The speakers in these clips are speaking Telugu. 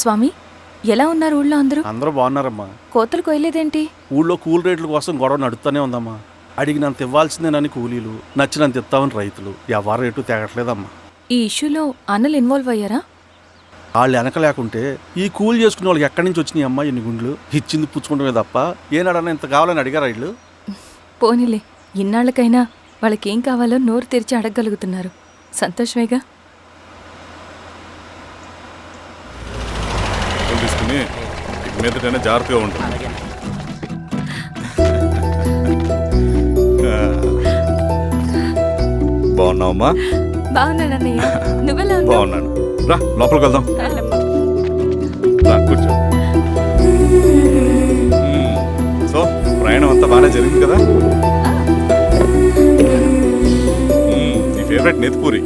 స్వామి, ఎలా ఉన్నారు ఊళ్ళో అందరూ? అందరూ బాగున్నారమ్మా. కోతలు కొయ్యలేదేంటి? ఊళ్ళో కూల్ రేట్ల కోసం గొడవ నడుస్తూనే ఉందమ్మా. అడిగినంత ఇవ్వాల్సిందేనని కూలీలు, నచ్చినంత ఇస్తామని రైతులు. ఎవరు రేటు తేగట్లేదమ్మా. ఈ ఇష్యూలో అన్నలు ఇన్వాల్వ్ అయ్యారా? వాళ్ళు వెనక లేకుంటే ఈ కూలి చేసుకునే వాళ్ళకి ఎక్కడి నుంచి వచ్చినాయి అమ్మా ఎన్ని గుండ్లు? ఇచ్చింది పుచ్చుకుంటమే తప్ప ఏనాడన్నా ఇంత కావాలని అడిగారా వీళ్ళు? పోనీలే, ఇన్నాళ్ళకైనా వాళ్ళకేం కావాలో నోరు తెరిచి అడగగలుగుతున్నారు. సంతోషమేగా. తీసుకుని మీదటైనా జాగ్రత్తగా ఉంటుంది. బాగున్నావమ్మా? బాగున్నానన్నయ్య, నువ్వెలా ఉన్నావు? బాగున్నాను. రా లోపలికి వెళ్దాం. రా కూర్చో. సో ప్రయాణం అంతా బాగానే జరిగింది కదా? నీ ఫేవరెట్ నెత్తిపూరి.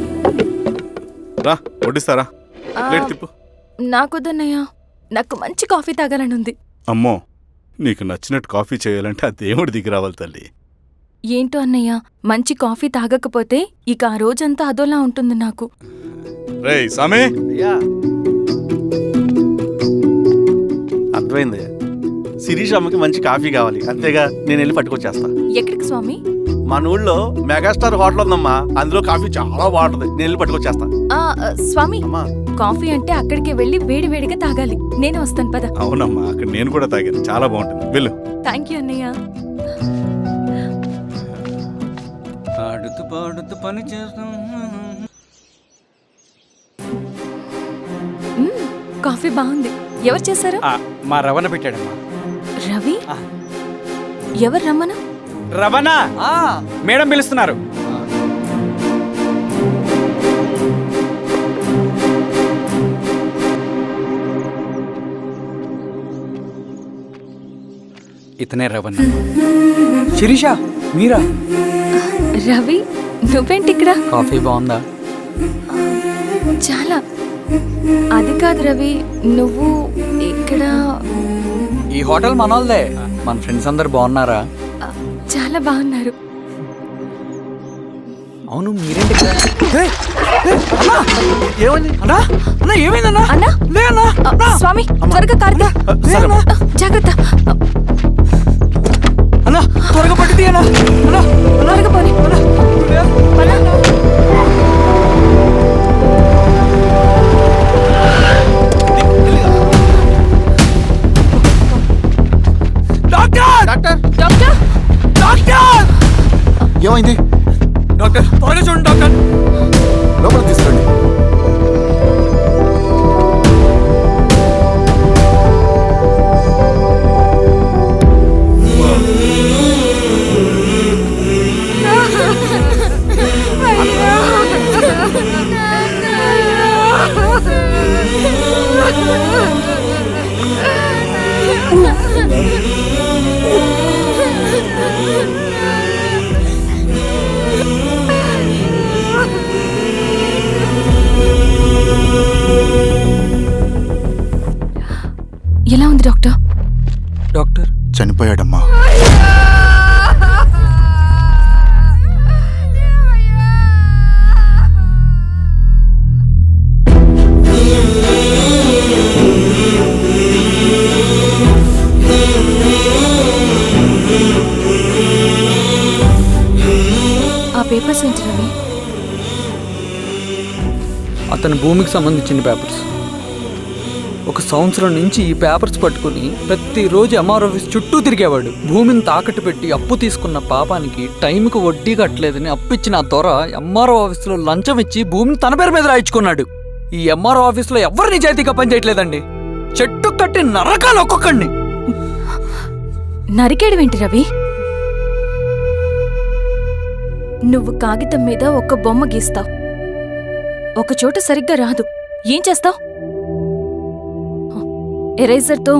రా వడ్డిస్తారా? ప్లేట్ తిప్పు. నాకొద్దన్నయ్య, నాకు మంచి కాఫీ తాగాలని ఉంది. అమ్మో, నీకు నచ్చినట్టు కాఫీ చేయాలంటే ఆ దేవుడి దిగి రావాలి తల్లి. ఏంటో అన్నయ్య, మంచి కాఫీ తాగకపోతే ఇక ఆ రోజంతా అదోలా ఉంటుంది నాకు. రేయ్ సామి, అయ్యా అర్థమైంది. శిరీష్ అమ్మకి మంచి కాఫీ కావాలి, అంతేగా నేను వెళ్ళి పట్టుకొచ్చేస్తా. ఎక్కడికి స్వామి? మన ఊళ్ళో మెగాస్టార్ హోటల్ ఉందమ్మా, అందులో కాఫీ చాలా బాగుంటుంది. నేను వెళ్ళి పట్టుకొచ్చేస్తా. స్వామి, అమ్మా కాఫీ అంటే అక్కడికి వెళ్ళి వేడివేడిగా తాగాలి. నేను వస్తాను పద. అవునమ్మా, అక్కడ నేను కూడా తాగాను, చాలా బాగుంటుంది. వెళ్ళు. థ్యాంక్ యూ అన్నయ్య. ఆడుతూ పాడుతూ పని చేస్తాం. కాఫీ బాగుంది. ఎవరు చేశారు? మా రవణ పెట్టాడమ్మా. రవి? ఎవరు రమ్మను? రవణ మేడం పిలుస్తున్నారు. ఇతనే రవణ. శిరీష మీరా? రవి, నువ్వేంటి ఇక్కడ? కాఫీ బాగుందా? చాలా. అది కాదు రవి, నువ్వు ఇక్కడ? ఈ హోటల్ మనోల్దే. మన ఫ్రెండ్స్ అందరు బాగున్నారా? చాలా బాగున్నారు. అవును, మీరేంటి ఇక్కడ? ఏమైంది అన్నా అన్నా, ఏమైందన్నా? అన్నా? లే అన్నా. స్వామి, త్వరగా కారుతా. జాగ్రత్త. అన్నా త్వరగా పట్టుది అన్నా. అన్నా త్వరగా పోనీ. Doctor doctor! డాక్టర్! ఏమైంది? డాక్టర్ త్వరగా చూడండి డాక్టర్. లోపలికి తీసుకురండి. ఎలా ఉంది డాక్టర్? డాక్టర్ చనిపోయాడమ్మా. ఆ పేపర్స్ ఏంటి రవి? అతని భూమికి సంబంధించిన పేపర్స్. ఒక సంవత్సరం నుంచి ఈ పేపర్స్ పట్టుకుని ప్రతిరోజు ఎంఆర్ ఆఫీస్ చుట్టూ తిరిగేవాడు. భూమిని తాకట్టు పెట్టి అప్పు తీసుకున్న పాపానికి టైంకి వడ్డీ కట్టలేదని అప్పిచ్చిన ఆ దొర ఎంఆర్ఓ ఆఫీస్లో లంచం ఇచ్చి భూమిని తన పేరు మీద రాయించుకున్నాడు. ఈ ఎంఆర్ఓ ఆఫీస్లో ఎవరు నిజాయితీగా పనిచేయట్లేదండి. చెట్టు కట్టి నరకాలు ఒక్కొక్కడిని. నరికేడవేంటి రవి? నువ్వు కాగితం మీద ఒక బొమ్మ గీస్తావు, ఒక చోట సరిగ్గా రాదు, ఏం చేస్తావు? ఎరేజర్తో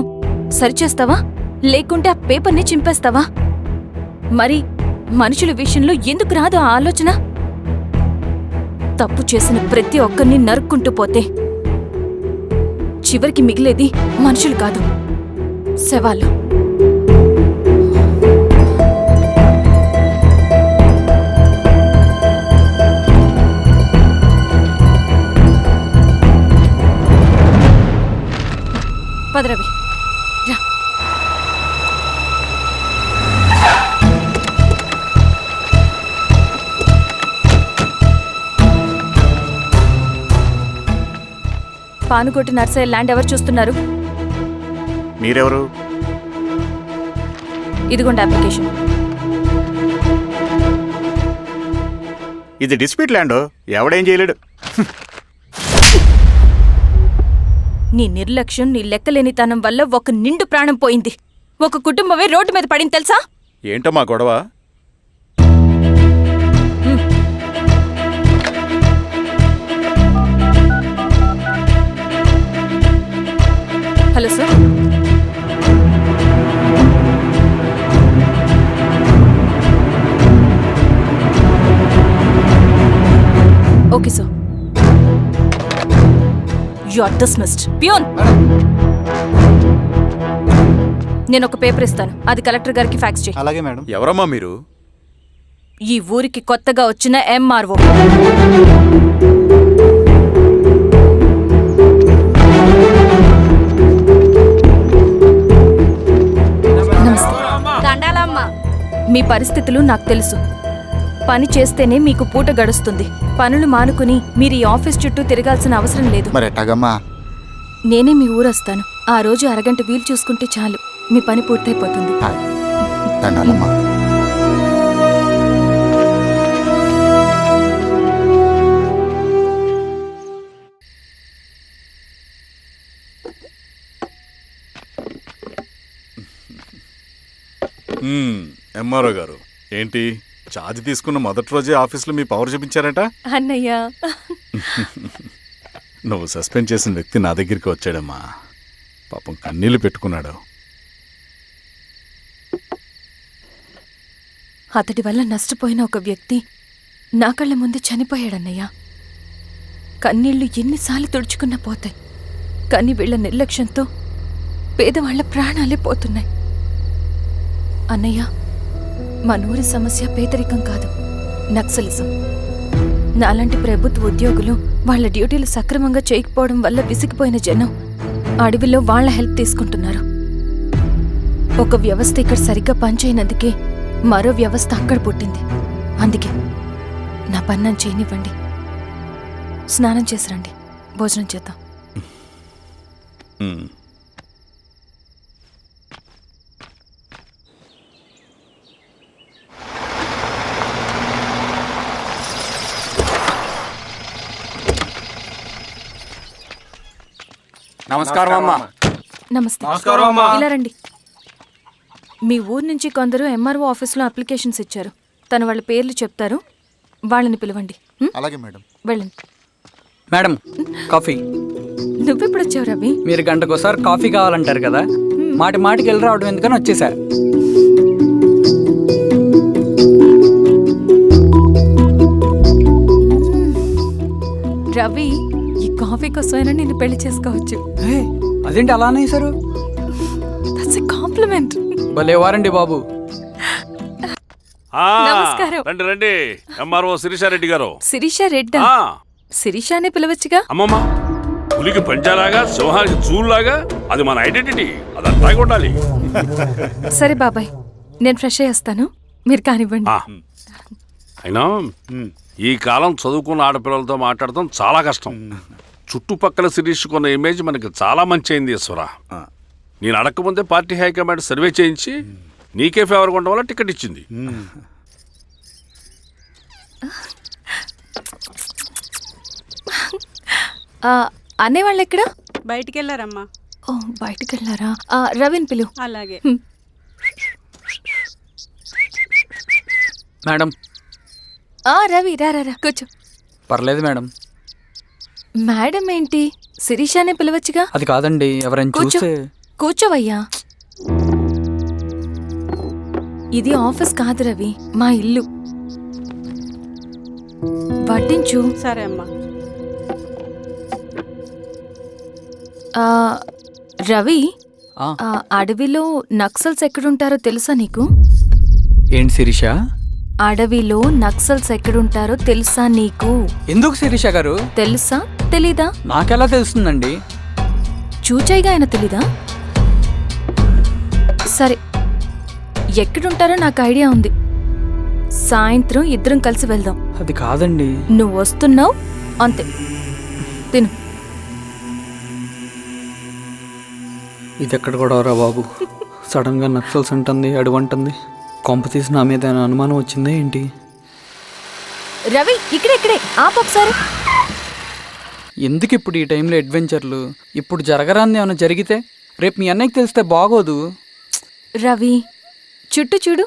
సరిచేస్తావా, లేకుంటే ఆ పేపర్ని చింపేస్తావా? మరి మనుషుల విషయంలో ఎందుకు రాదు ఆ ఆలోచన? తప్పు చేసిన ప్రతి ఒక్కరిని నరుక్కుంటూ పోతే చివరికి మిగిలేది మనుషులు కాదు, శవాలు. పద రవి రా. పానుకోటి నర్సయ్య ల్యాండ్ ఎవరు చూస్తున్నారు? మీరెవరు? ఇదిగోండి అప్లికేషన్. ఇది డిస్ప్యూట్ ల్యాండ్, ఎవడేం చేయలేడు. నీ నిర్లక్ష్యం, నీ లెక్కలేనితనం వల్ల ఒక నిండు ప్రాణం పోయింది. ఒక కుటుంబమే రోడ్డు మీద పడింది తెలుసా? ఏంటో మా గొడవ? Hello sir. Okay sir. You are dismissed. Peon, నేను ఒక పేపర్ ఇస్తాను, అది కలెక్టర్ గారికి ఫ్యాక్స్ చేయి. అలాగే మేడం. ఎవరమ్మా మీరు? ఈ ఊరికి కొత్తగా వచ్చిన ఎంఆర్ఓ. నమస్తే. మీ పరిస్థితులు నాకు తెలుసు. పని చేస్తేనే మీకు పూట గడుస్తుంది. పనులు మానుకుని మీరు ఈ ఆఫీస్ చుట్టూ తిరగాల్సిన అవసరం లేదు. మరి ఎట్టాగమ్మా? నేనే మీ ఊరొస్తాను. ఆ రోజు అరగంట వీలు చూసుకుంటే చాలు, మీ పని పూర్తయిపోతుంది. దండాలమ్మా. ఎంఆర్ఓ గారు, ఏంటి ఛార్జ్ తీసుకున్న మొదటి రోజే ఆఫీస్లో మీ పవర్ చూపించారట? అన్నయ్య, నువ్వు సస్పెండ్ చేసిన వ్యక్తి నా దగ్గరికి వచ్చాడమ్మా. పాపం కన్నీళ్లు పెట్టుకున్నాడు. అతడి వల్ల నష్టపోయిన ఒక వ్యక్తి నా కళ్ళ ముందు చనిపోయాడన్నయ్య. కన్నీళ్లు ఎన్నిసార్లు తుడుచుకున్నా పోతాయి, కానీ వీళ్ళ నిర్లక్ష్యంతో పేదవాళ్ల ప్రాణాలే పోతున్నాయి. అన్నయ్య, మనూరి సమస్య పేదరికం కాదు, నక్సలిజం. నాలాంటి ప్రభుత్వ ఉద్యోగులు వాళ్ళ డ్యూటీలు సక్రమంగా చేయకపోవడం వల్ల విసిగిపోయిన జనం అడవిలో వాళ్ల హెల్ప్ తీసుకుంటున్నారు. ఒక వ్యవస్థ ఇక్కడ సరిగ్గా పనిచేయనందుకే మరో వ్యవస్థ అక్కడ పుట్టింది. అందుకే నా పన్నం చేయనివ్వండి. స్నానం చేసిరండి, భోజనం చేద్దాం. నమస్కారం అమ్మా. నమస్తే. ఇలా రండి. మీ ఊరు నుంచి కొందరు ఎంఆర్ఓ ఆఫీస్లో అప్లికేషన్స్ ఇచ్చారు. తను వాళ్ళ పేర్లు చెప్తారు, వాళ్ళని పిలవండి. అలాగే మేడం. వెళ్ళండి. Madam, coffee. నువ్వెప్పుడు వచ్చావు రవి? మీరు గంటకోసారి కాఫీ కావాలంటారు కదా, మాటి మాటికి వెళ్ళి రావడం ఎందుకని వచ్చేసా. రవి, ఈ కాఫీ కోసమైనా నిన్ను పెళ్లి చేసుకోవచ్చు. అదేంటి అలా అనేసారు? That's a compliment. భలే వారండి బాబు. నమస్కారం. రండి రండి. ఎంఆర్ఓ శిరీషారెడ్డి గారు. శిరీష రెడ్డా? శిరీష అనే పిలవచ్చుగా. అమ్మమ్మ, పులికి పంచాలాగా సింహానికి చూలాగా అది మన ఐడెంటిటీ, అదంతా ఉండాలి. సరే బాబాయ్, నేను ఫ్రెష్ అయ్యేస్తాను, మీరు కానివ్వండి. అయినా ఈ కాలం చదువుకున్న ఆడపిల్లలతో మాట్లాడటం చాలా కష్టం. చుట్టుపక్కల శిరీష్ కొన్న ఇమేజ్ మనకి చాలా మంచి అయింది ఈశ్వర. నేను అడగకముందే పార్టీ హైకమాండ్ సర్వే చేయించి నీకే ఫేవర్గా ఉండడం వల్ల టికెట్ ఇచ్చింది. అనేవాళ్ళు ఎక్కడ? బయటికి వెళ్ళారమ్మా. ఓ, బయటికి వెళ్ళారా? రవిని పిలు. అలాగే. మేడం. రవి రా రా రా, కూర్చో. పర్లేదు మేడం. మేడం ఏంటి, శిరీషానే పిలవచ్చుగా. అది కాదండి, ఎవరైనా కూర్చో. చూస్తే. కూర్చోవయ్యా. ఇది ఆఫీస్ కాదు రవి, మా ఇల్లు. వడ్డించు. సరే అమ్మా. రవి, అడవిలో నక్సల్స్ ఎక్కడుంటారో తెలుసా నీకు? ఏంటి శిరీష? అడవిలో నక్సల్స్ ఎక్కడుంటారో తెలుసా నీకు? ఎందుకు శిరీష గారు? తెలుసా తెలీదా? నాకెలా తెలుస్తుందండి? చూచాయిగా ఆయన తెలీదా? సరే, ఎక్కడుంటారో నాకు ఐడియా ఉంది. సాయంత్రం ఇద్దరం కలిసి వెళ్దాం. అది కాదండి. నువ్వు వస్తున్నావు అంతే. తిను. ఇది ఎక్కడ కూడా రా బాబు. సడన్గా నక్సల్స్ అంటుంది, అడువంటుంది. కొంప తీసి నా మీద ఏమైనా అనుమానం వచ్చిందే ఏంటి? రవి, ఇక్కడే ఆపొకసారి. ఎందుకు ఇప్పుడు ఈ టైంలో అడ్వెంచర్లు? ఇప్పుడు జరగరాంది ఏమైనా జరిగితే రేపు మీ అన్నయ్యకి తెలిస్తే బాగోదు. రవి, చుట్టూ చూడు.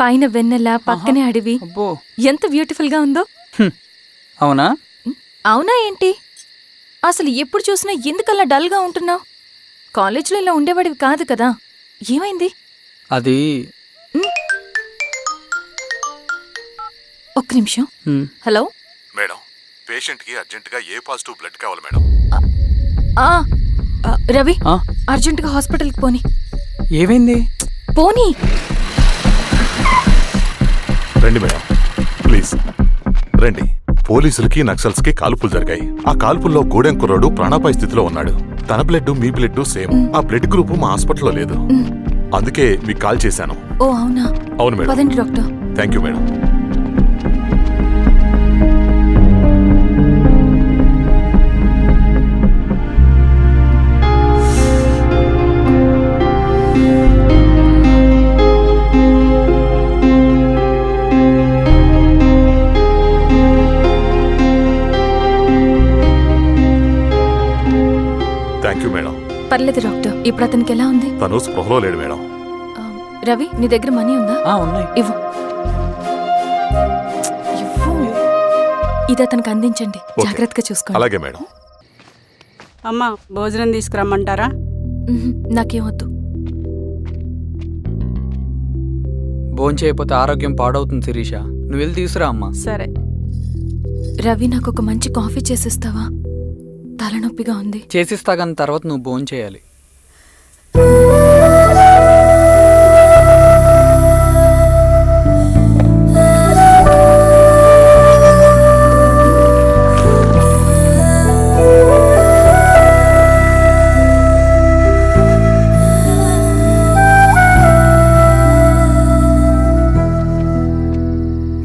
పైన వెన్నెల, పక్కనే అడవి. అబ్బో, ఎంత బ్యూటిఫుల్ గా ఉందో. అవునా? అవునా ఏంటి? అసలు ఎప్పుడు చూసినా ఎందుకలా డల్ గా ఉంటున్నావు? కాలేజ్లో ఇలా ఉండేవాడివి కాదు కదా, ఏమైంది? అది ఒక్క నిమిషం. హలో మేడం, పేషెంట్కి అర్జెంటుగా ఏ పాజిటివ్ బ్లడ్ కావాలి మేడం. రవి, ఆ? అర్జెంటుగా హాస్పిటల్కి పోని. ఏమైంది? పోనీ. రండి మేడం, ప్లీజ్ రండి. పోలీసులకి నక్సల్స్కి కాల్పులు జరిగాయి. ఆ కాల్పుల్లో గూడెం కుర్రాడు ప్రాణాపాయ స్థితిలో ఉన్నాడు. తన బ్లడ్ మీ బ్లడ్ సేమ్. ఆ బ్లడ్ గ్రూప్ మా హాస్పిటల్లో లేదు. అందుకే మీకు కాల్ చేశాను. ఓ అవునా? అవును మేడం. పదండి doctor. Thank you madam. Thank you madam. పర్లేదు డాక్టర్. ఇప్పుడు అతనికి ఎలా ఉంది? తను స్పృహలో లేడు మేడం. రవి, నీ దగ్గర మనీ ఉందా? ఉన్నాయి. ఇవ్వు. ఇది అతనికి అందించండి. ఓకే. జాగ్రత్తగా చూసుకోండి. అలాగే మేడం. అమ్మా, భోజనం తీసుకురమ్మంటారా? నాకేమొద్దు. భోంచేయకపోతే ఆరోగ్యం పాడవుతుంది శిరీష. నువ్వు వెళ్ళి తీసురా అమ్మా. సరే. రవి, నాకు ఒక మంచి కాఫీ చేసిస్తావా? తలనొప్పిగా ఉంది. చేసిస్తా కానీ తర్వాత నువ్వు భోంచేయాలి.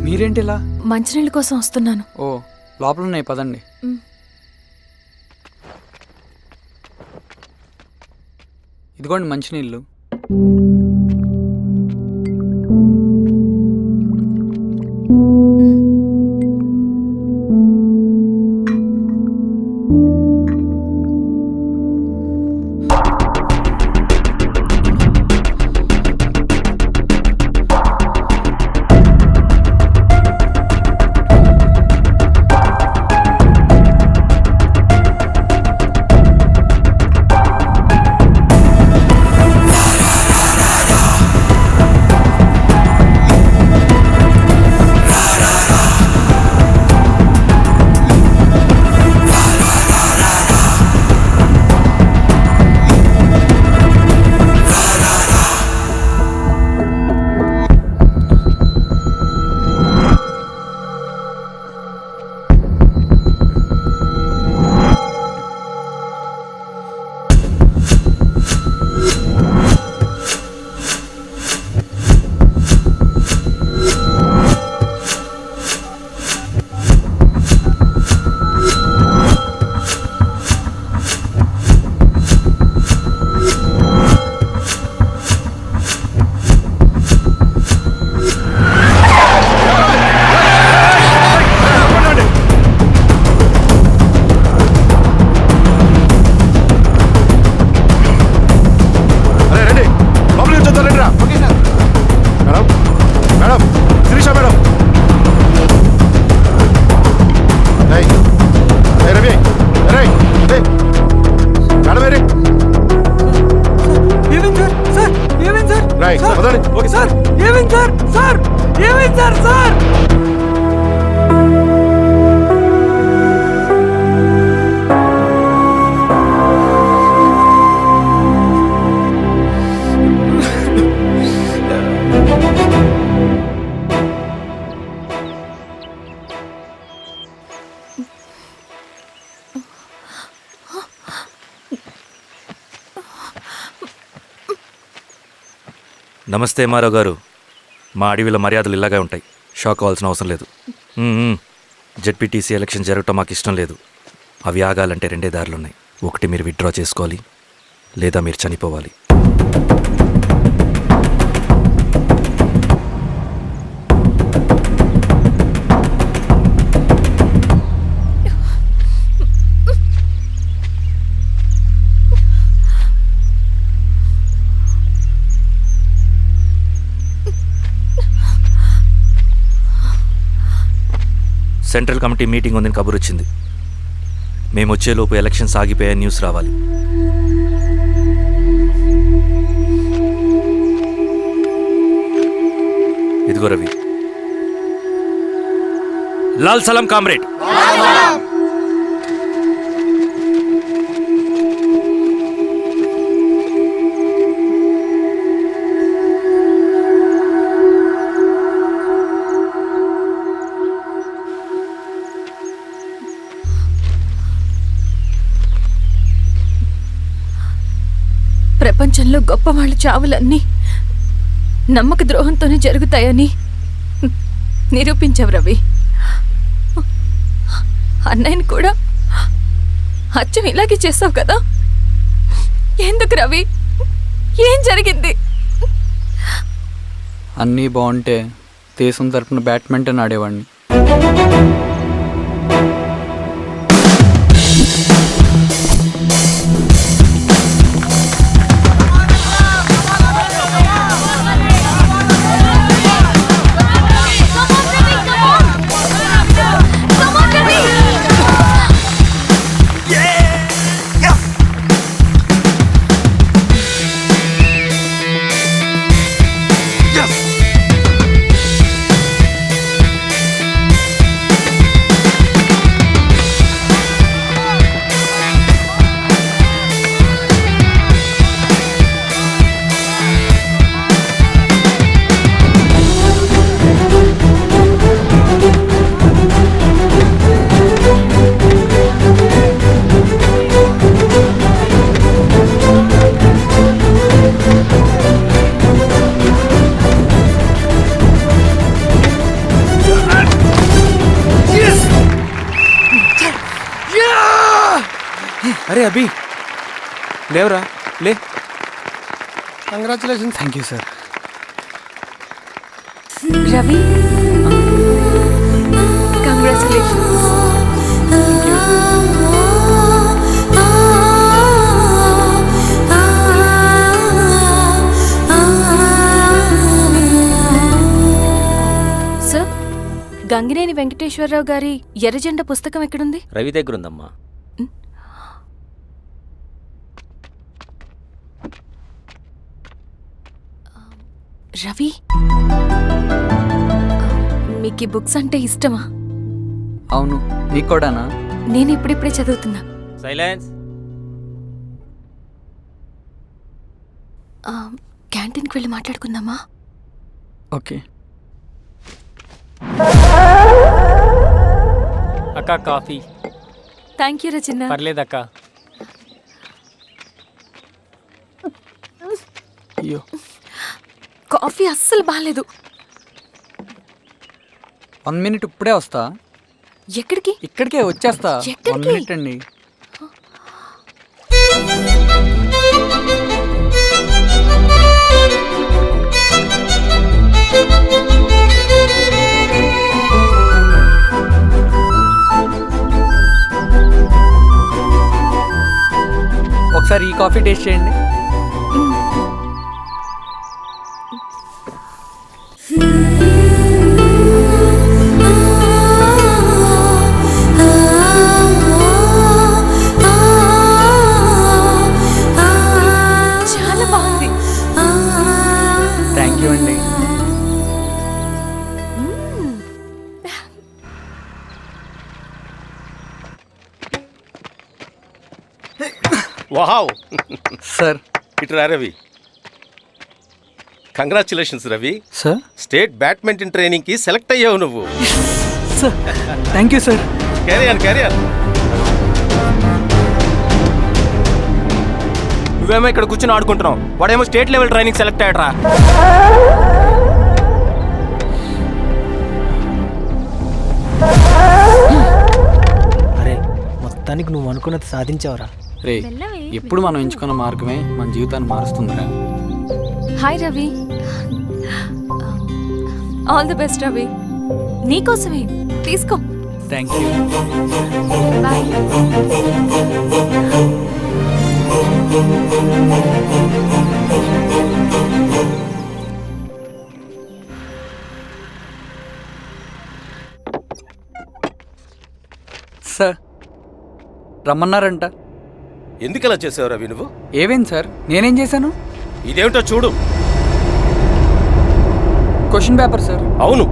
మీరేంటిలా? మంచినీళ్ళ కోసం వస్తున్నాను. ఓ, లోపల ఉన్నాయి, పదండి. ఇదిగోండి మంచినీళ్ళు. నమస్తే ఎంఆర్ఓ గారు. మా అడవిలో మర్యాదలు ఇలాగే ఉంటాయి. షాక్ అవ్వాల్సిన అవసరం లేదు. జెడ్పీటీసీ ఎలక్షన్ జరగటం మాకు ఇష్టం లేదు. అవి ఆగాలంటే 2 దారులున్నాయి. ఒకటి మీరు విత్డ్రా చేసుకోవాలి, లేదా మీరు చనిపోవాలి. సెంట్రల్ కమిటీ మీటింగ్ ఉందని కబురు వచ్చింది. మేము వచ్చేలోపు ఎలక్షన్స్ ఆగిపోయే న్యూస్ రావాలి. ఇదిగో రవి. లాల్ సలాం కామ్రేడ్. ప్రపంచంలో గొప్పవాళ్ళ చావులన్నీ నమ్మక ద్రోహంతోనే జరుగుతాయని నిరూపించావు రవి. అన్నయ్యని కూడా అచ్చం ఇలాగే చేస్తావు కదా? ఎందుకు రవి? ఏం జరిగింది? అన్నీ బాగుంటే దేశం తరపున బ్యాడ్మింటన్ ఆడేవాడిని. అరే అభి, లేవరా, లే. Congratulations. Thank you sir. Ravi, congratulations. Sir, Gangineni Venkateswara Rao గారి ఎర్రజెండా పుస్తకం ఎక్కడుంది? రవి దగ్గర ఉందమ్మా. రవి, మీకు ఈ బుక్స్ అంటే ఇష్టమా? అవును, నీకు కూడానా? నేను ఇప్పుడిప్పుడే చదువుతున్నా. సైలెన్స్. క్యాంటీన్కి వెళ్ళి మాట్లాడుకుందామా? ఓకే. అక్క కాఫీ. థ్యాంక్ యూ రచన. పర్లేదక్క. అయ్యో, కాఫీ అస్సలు బాగాలేదు. 1 minute ఇప్పుడే వస్తా. ఎక్కడికి? ఇక్కడికే వచ్చేస్తా. ఎక్కడికి? 1 minute అండి. ఒకసారి ఈ కాఫీ టేస్ట్ చేయండి. చాలా బాగుంది. థ్యాంక్ యూ అండి. Wow sir. ఇటురా Ravi. Congratulations Ravi. Sir, state badminton training కి సెలెక్ట్ అయ్యావు నువ్వు. Sir thank you sir. Career నువ్వేమో ఇక్కడ కూర్చొని ఆడుకుంటున్నావు, వాడేమో స్టేట్ లెవెల్ ట్రైనింగ్ సెలెక్ట్ అయ్యాడ్రా. అరే మొత్తానికి నువ్వు అనుకున్నది సాధించావురా. రే ఎప్పుడు మనం ఎంచుకున్న మార్గమే మన జీవితాన్ని మారుస్తుందిరా. Hi Ravi. All the best Ravi. నీకోసమే తీసుకో. Thank you. బాయ్. సార్ రమ్మన్నారంట. ఎందుకు ఇలా చేసావు రవి నువ్వు? ఏవేం సార్, నేనేం చేశాను? ఇదేమిటో చూడు. Question paper sir. అవును,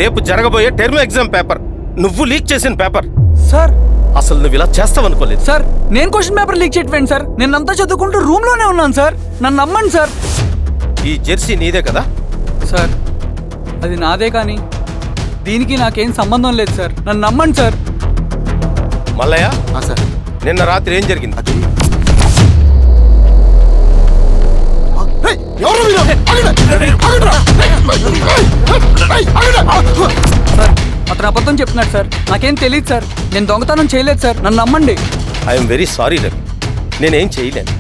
రేపు జరగబోయే టర్మ్ ఎగ్జామ్ పేపర్ నువ్వు లీక్ చేసిన పేపర్. సార్ అసలు నువ్వు ఇలా చేస్తావనుకోలేదు. సార్ నేను క్వశ్చన్ పేపర్ లీక్ చేయట్లేదు సార్. నేనంతా చదువుకుంటూ రూమ్లోనే ఉన్నాను సార్. నన్ను నమ్మండి సార్. ఈ జెర్సీ నీదే కదా? సార్ అది నాదే, కానీ దీనికి నాకేం సంబంధం లేదు సార్. నన్ను నమ్మండి సార్. మల్లయ్య, సార్ నిన్న రాత్రి ఏం జరిగింది? సార్ అతను అబద్ధం చెప్తున్నాడు సార్. నాకేం తెలియదు సార్. నేను దొంగతనం చేయలేదు సార్. నన్ను నమ్మండి. ఐఎమ్ వెరీ సారీ రవి, నేనేం చేయలేను.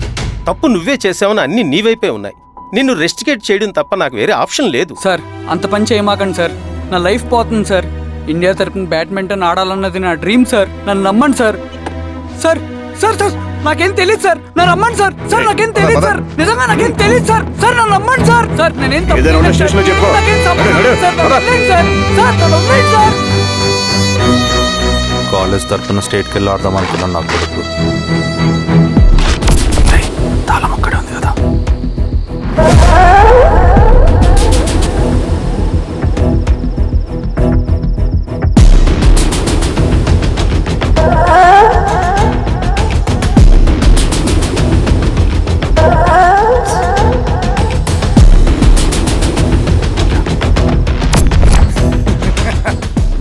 తప్పు నువ్వే చేసావని అన్ని నీ వైపే ఉన్నాయి. నిన్ను రెస్టికేట్ చేయడం తప్ప నాకు వేరే ఆప్షన్ లేదు. సార్ అంత పని చేయమాకండి సార్. నా లైఫ్ పోతుంది సార్. ఇండియా తరపున బ్యాడ్మింటన్ ఆడాలన్నది నా డ్రీమ్ సార్. నన్ను నమ్మండి సార్. సార్ సార్ సార్ నాకేం తెలియదు సార్. నన్ను నమ్మండి సార్. సార్ నాకేం తెలియదు సార్. నిజంగా నాకేం తెలియదు సార్. సార్ నన్ను నమ్మండి సార్. సార్ నేనేం తప్పు చేయలేదు సార్. నాకేం సంబంధం లేదు సార్. నన్ను వదిలేయండి సార్. సార్ నన్ను వదిలేయండి సార్. కాలేజ్ తరఫున స్టేట్కి వెళ్ళి ఆడదాం అనుకున్నాను. నా కొడుకు తాళం అక్కడే ఉంది కదా.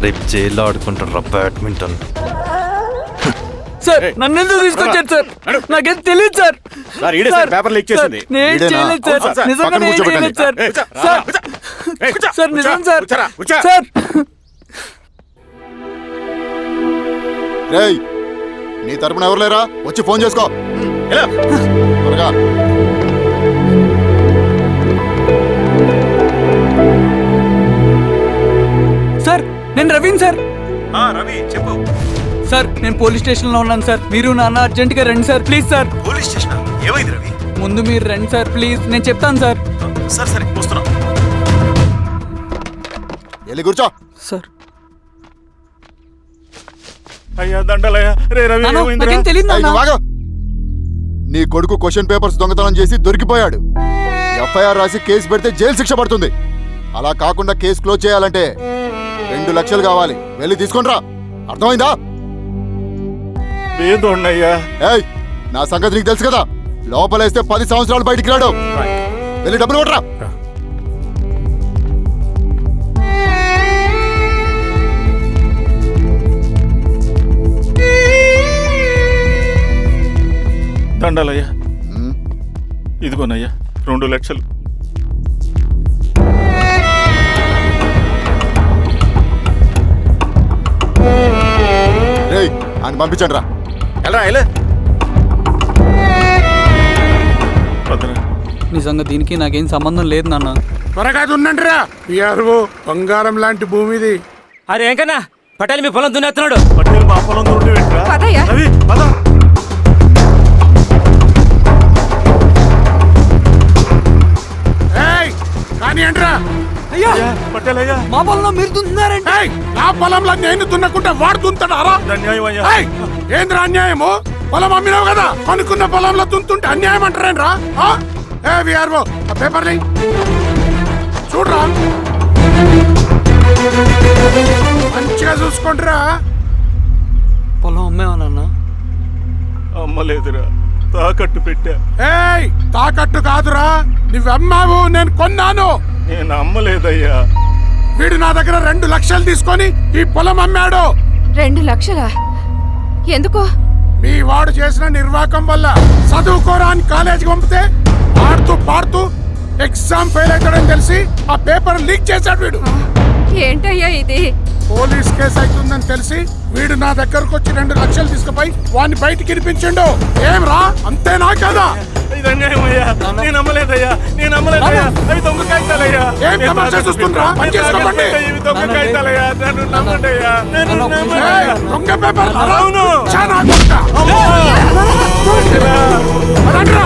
రేపు జైల్లో ఆడుకుంటారు బ్యాడ్మింటన్. సార్ నన్ను ఎందుకు తీసుకొచ్చారు సార్? నాకేం తెలియదు సార్. పేపర్ లీక్ చేసింది. నేను చేయలేదు సార్. నిజంగా నేను చేయలేదు సార్. సార్ సార్ నిజం సార్. సార్ రేయ్, నీ తరపున ఎవరు లేరా? వచ్చి ఫోన్ చేసుకో త్వరగా. సార్ నేను రవీన్ సార్. రవి చెప్పు. సార్ నేను పోలీస్ స్టేషన్ లో ఉన్నాను సార్. మీరు నాన్న అర్జెంట్ గా రండి sir. Please sir. Police station ఏమైంది రవి? ముందు మీరు రండి సార్ ప్లీజ్. నేను చెప్తాను సార్. సరే సరే వస్తున్నా. వెళ్ళి కూర్చో. సార్ అయ్యా దండలయ్యా. రే రవి నాన్న, ఏమైందిరా? నాకేం తెలియదు ఏయ్, నాన్న. నువ్వు ఆగు. నీ కొడుకు క్వశ్చన్ పేపర్స్ దొంగతనం చేసి దొరికిపోయాడు. ఎఫ్ఐఆర్ రాసి కేసు పెడితే జైలు శిక్ష పడుతుంది. అలా కాకుండా కేసు క్లోజ్ చేయాలంటే 2 లక్షలు కావాలి. వెళ్ళి తీసుకొని రా. అర్థమైందా? ఏదోన్నయ్యా. ఏయ్, నా సంగతి నీకు తెలుసు కదా. లోపలేస్తే 10 సంవత్సరాలు బయటికి రాడు. వెళ్ళి డబ్బులు కొట్టరా. దండాలయ్యా. ఇదిగోనయ్యా 2 లక్షలు. రేయ్, ఆయన పంపించండి రా. ఎలా నిజంగా దీనికి నాకేం సంబంధం లేదు నాన్న. త్వరగా దున్నండి రా. బంగారం లాంటి భూమిది. అరే ఏంకన్నా పటేల్ మీ పొలం దున్నేస్తున్నాడు. పట్టేలు మా పొలం దూరం ఏంట్రా? పదయ్యా. రవి పద. కానీ ఏంట్రా? అయ్యా పట్టేలయ్యా. మా పొలంలో మీరు దున్నుతున్నారండి. నా పొలంలో నేను దున్నకుంటే వాడు దున్నుతాడా? అన్యాయం అయ్యా. ఏంద్రా అన్యాయము? పొలం అమ్మినావు కదా, అనుకున్న పొలంలో దున్నుతుంటే అన్యాయం అంటారేంట్రా? విఆర్ఓ ఆ పేపర్ని చూడరా, మంచిగా చూసుకుంటారా. పొలం అమ్మేమన్నా? అమ్మలేదురా, తాకట్టు పెట్టా. తాకట్టు కాదురా, నువ్వు అమ్మావు, నేను కొన్నాను. నేను అమ్మలేదయ్యా. వీడు నా దగ్గర 2 లక్షలు తీసుకొని ఈ పొలం అమ్మాడు. 2 లక్షలా? ఎందుకో? మీ వాడు చేసిన నిర్వాకం వల్ల చదువుకోరాని కాలేజీకి పంపితే ఆడుతూ పాడుతూ ఎగ్జామ్ ఫెయిల్ అవుతాడని తెలిసి ఆ పేపర్ లీక్ చేశాడు వీడు. ఏంటయ్యా ఇది? పోలీస్ కేసు అవుతుందని తెలిసి వీడు నా దగ్గరకు వచ్చి 2 లక్షలు తీసుకుపోయి వాడిని బయటికి వినిపించిండు. ఏం రా, అంతేనా కదా? ఏం తమాషా చూస్తుండ్రా? పని చేసుకోమండి. ఏయ్, దొంగ పేపర్ చాలా కొడతా. పదండ్రా.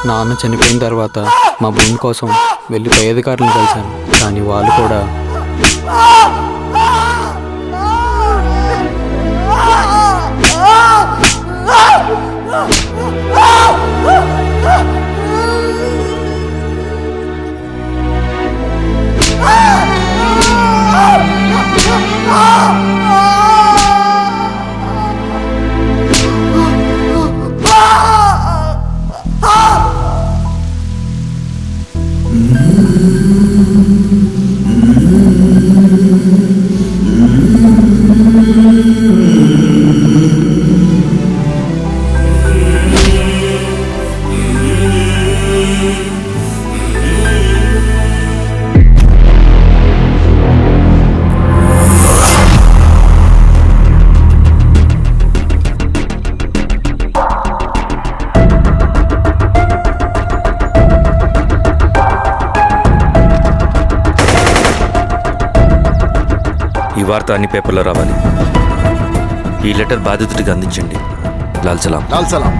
నాన్న చనిపోయిన తర్వాత మా భూమి కోసం వెళ్ళి పై అధికారులను కలిశాను, కానీ వాళ్ళు కూడా ఈ వార్త అన్ని పేపర్లో రావాలి. ఈ లెటర్ బాధితుడికి అందించండి. లాల్ సలాం. లాల్ సలాం.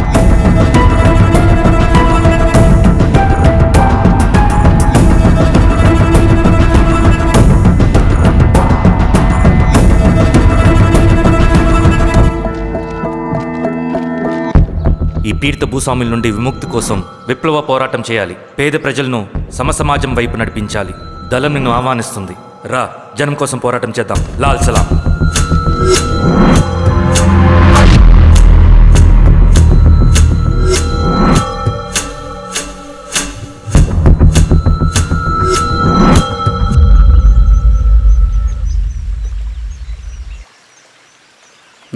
ఈ పీడిత భూస్వాముల నుండి విముక్తి కోసం విప్లవ పోరాటం చేయాలి. పేద ప్రజలను సమసమాజం వైపు నడిపించాలి. దళం నిన్ను ఆహ్వానిస్తుంది. రా, జనం కోసం పోరాటం చేద్దాం. లాల్ సలాం.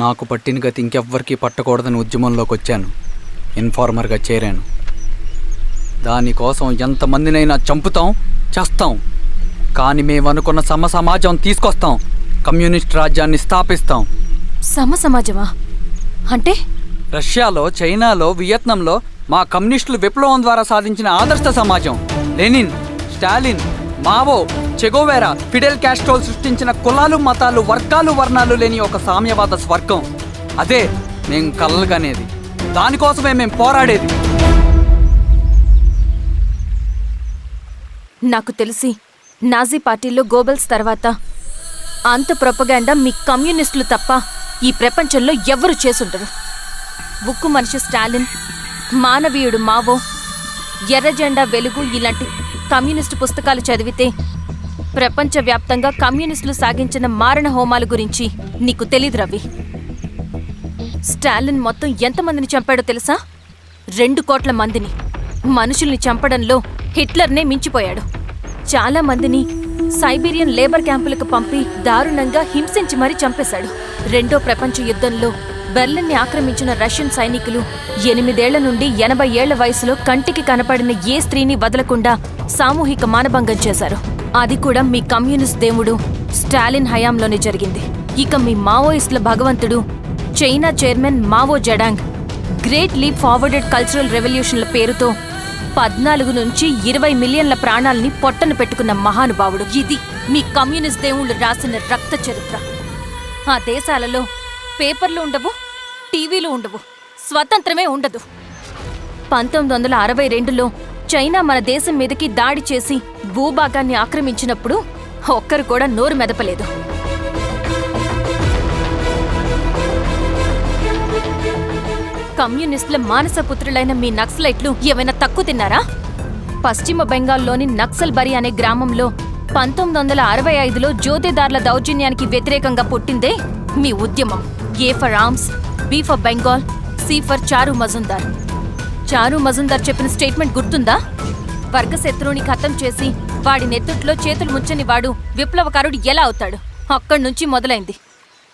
నాకు పట్టిన గతి ఇంకెవ్వరికీ పట్టకూడదని ఉద్యమంలోకి వచ్చాను. ఇన్ఫార్మర్గా చేరాను. దానికోసం ఎంతమందినైనా చంపుతాం, చేస్తాం. కానీ మేమనుకున్న సమాజం తీసుకొస్తాం. కమ్యూనిస్ట్ రాజ్యాన్ని స్థాపిస్తాం. సమాజమా అంటే? రష్యాలో, చైనాలో, వియత్నంలో మా కమ్యూనిస్టులు విప్లవం ద్వారా సాధించిన ఆదర్శ సమాజం. Lenin, Stalin, Mao, Che Guevara, Fidel క్యాస్ట్రోల్ సృష్టించిన కులాలు, మతాలు, వర్గాలు, వర్ణాలు లేని ఒక సామ్యవాద స్వర్గం. అదే మేము కలలుగనేది. దానికోసమే మేము పోరాడేది. నాకు తెలిసి నాజీ పార్టీలో గోబెల్స్ తర్వాత అంత ప్రొపగాండా మీ కమ్యూనిస్టులు తప్ప ఈ ప్రపంచంలో ఎవ్వరూ చేసుండరు. ఉక్కు మనిషి స్టాలిన్, మానవీయుడు మావో, ఎర్ర జెండా వెలుగు ఇలాంటి కమ్యూనిస్టు పుస్తకాలు చదివితే ప్రపంచవ్యాప్తంగా కమ్యూనిస్టులు సాగించిన మారణ హోమాల గురించి నీకు తెలీదు రవి. స్టాలిన్ మొత్తం ఎంతమందిని చంపాడో తెలుసా? 2 కోట్ల మందిని. మనుషుల్ని చంపడంలో హిట్లర్నే మించిపోయాడు. చాలా మందిని సైబీరియన్ లేబర్ క్యాంపులకు పంపి దారుణంగా హింసించి మరీ చంపేశాడు. 2వ ప్రపంచ యుద్ధంలో బెర్లిన్ని ఆక్రమించిన రష్యన్ సైనికులు 8 ఏళ్ల నుండి 80 ఏళ్ల వయసులో కంటికి కనపడిన ఏ స్త్రీని వదలకుండా సామూహిక మానభంగం చేశారు. అది కూడా మీ కమ్యూనిస్ట్ దేవుడు స్టాలిన్ హయాంలోనే జరిగింది. ఇక మీ మావోయిస్టుల భగవంతుడు China chairman Mao Zedong great leap forwarded cultural రెవల్యూషన్ల పేరుతో 14 నుంచి 20 మిలియన్ల ప్రాణాలని పొట్టన పెట్టుకున్న మహానుభావుడు. ఇది మీ కమ్యూనిస్ట్ దేవుళ్ళు రాసిన రక్త చరిత్ర. ఆ దేశాలలో పేపర్లు ఉండవు, టీవీలు ఉండవు, స్వతంత్రమే ఉండదు. 1962లో చైనా మన దేశం మీదకి దాడి చేసి భూభాగాన్ని ఆక్రమించినప్పుడు ఒక్కరు కూడా నోరు మెదపలేదు. కమ్యూనిస్టుల మానసపుత్రులైన మీ నక్సలైట్లు ఏమైనా తక్కువ తిన్నారా? పశ్చిమ బెంగాల్లోని నక్సల్బరి అనే గ్రామంలో 1965లో జోతేదార్ల దౌర్జన్యానికి వ్యతిరేకంగా పుట్టిందే మీ ఉద్యమం. A for arms, B for Bengal, C for Charu Majumdar. చారు మజుందార్ చెప్పిన స్టేట్మెంట్ గుర్తుందా? వర్గశత్రువుని ఖతం చేసి వాడి నెత్తుట్లో చేతులు ముంచని వాడు విప్లవకారుడు ఎలా అవుతాడు? అక్కడి నుంచి మొదలైంది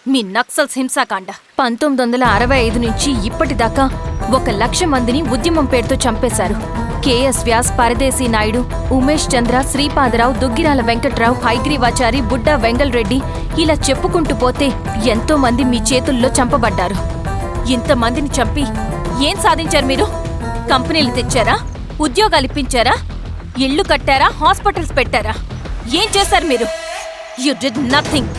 మీ నక్సల్స్ హింసాకాండ. 1965 నుంచి ఇప్పటిదాకా 1,00,000 మందిని ఉద్యమం పేరుతో చంపేశారు. కేఎస్ వ్యాస్, పరదేశీ నాయుడు, ఉమేష్ చంద్ర, శ్రీపాదరావు, దుగ్గిరాల వెంకట్రావు, హైగ్రీవాచారి, బుడ్డా వెంగల్ రెడ్డి, ఇలా చెప్పుకుంటూ పోతే ఎంతో మంది మీ చేతుల్లో చంపబడ్డారు. ఇంతమందిని చంపి ఏం సాధించారు మీరు? కంపెనీలు తెచ్చారా? ఉద్యోగాలు ఇప్పించారా? ఇళ్లు కట్టారా? హాస్పిటల్స్ పెట్టారా? ఏం చేశారు మీరు? You did nothing.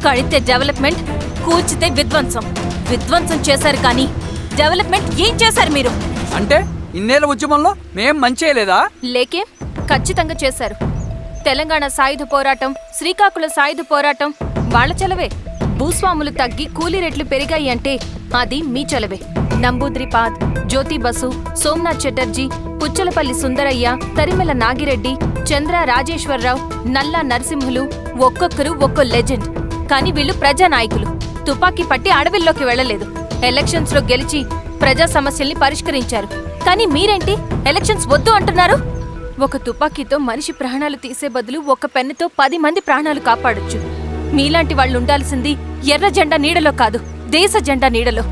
కడితే డెవలప్మెంట్, కూల్చితే విధ్వంసం. విధ్వంసం చేశారు కానీ డెవలప్మెంట్ ఏం చేశారు మీరు? అంటే ఇన్నేళ్ల ఉద్యమంలో మేం మంచేయలేదా? లేకే, ఖచ్చితంగా చేశారు. తెలంగాణ సాయుధ పోరాటం, శ్రీకాకుళం సాయుధ పోరాటం వాళ్ళ చలవే. భూస్వాములు తగ్గి కూలీ రేట్లు పెరిగాయి అంటే అది మీ చలవే. నంబూద్రిపాద్, జ్యోతి బసు, సోమనాథ్ చటర్జీ, పుచ్చలపల్లి సుందరయ్య, తరిమెల నాగిరెడ్డి, చంద్ర రాజేశ్వరరావు, నల్లా నరసింహులు ఒక్కొక్కరు ఒక్కో లెజెండ్. కానీ వీళ్ళు ప్రజానాయకులు. తుపాకీ పట్టి అడవిల్లోకి వెళ్లలేదు. ఎలక్షన్స్ లో గెలిచి ప్రజా సమస్యల్ని పరిష్కరించారు. కానీ మీరేంటి ఎలక్షన్స్ వద్దు అంటున్నారు? ఒక తుపాకీతో మనిషి ప్రాణాలు తీసే బదులు ఒక పెన్నుతో 10 మంది ప్రాణాలు కాపాడొచ్చు. మీలాంటి వాళ్ళు ఉండాల్సింది ఎర్ర జెండా నీడలో కాదు, దేశ జెండా నీడలో.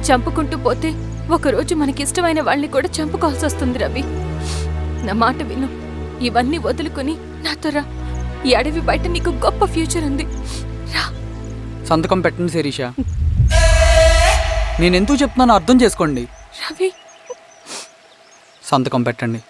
చంపుకుంటూ పోతే ఒకరోజు మనకిష్టమైన వాళ్ళని కూడా చంపుకోవాల్సి వస్తుంది రవి. నా మాట విను. ఇవన్నీ వదులుకుని నాతో రా. ఈ అడవి బయట నీకు గొప్ప ఫ్యూచర్ ఉంది. రా. సంతకం పెట్టండి శిరీష. నేనెందుకు చెప్తున్నానో అర్థం చేసుకోండి. రవి, సంతకం పెట్టండి.